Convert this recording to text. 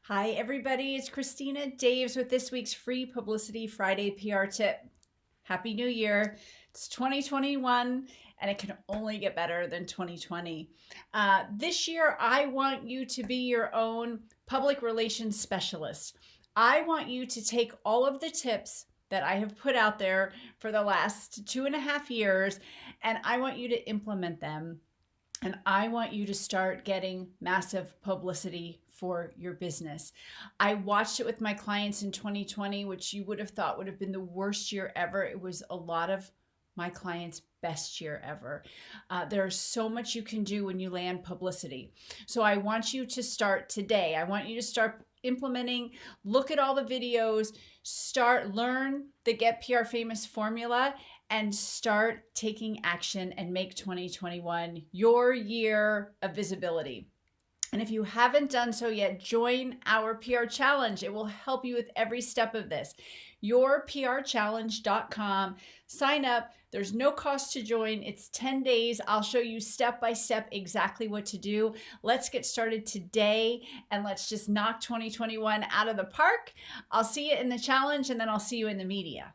Hi, everybody. It's Christina Daves with this week's Free Publicity Friday PR tip. Happy New Year. It's 2021 and it can only get better than 2020. This year, I want you to be your own public relations specialist. I want you to take all of the tips that I have put out there for the last 2.5 years and I want you to implement them. And I want you to start getting massive publicity for your business. I watched it with my clients in 2020, which you would have thought would have been the worst year ever. It was a lot of my clients' best year ever. There's so much you can do when you land publicity. So I want you to start today. I want you to start implementing, look at all the videos, learn the Get PR Famous formula, and start taking action and make 2021 your year of visibility. And if you haven't done so yet, join our PR challenge. It will help you with every step of this. yourprchallenge.com. Sign up. There's no cost to join. It's 10 days. I'll show you step by step exactly what to do. Let's get started today and let's just knock 2021 out of the park. I'll see you in the challenge and then I'll see you in the media.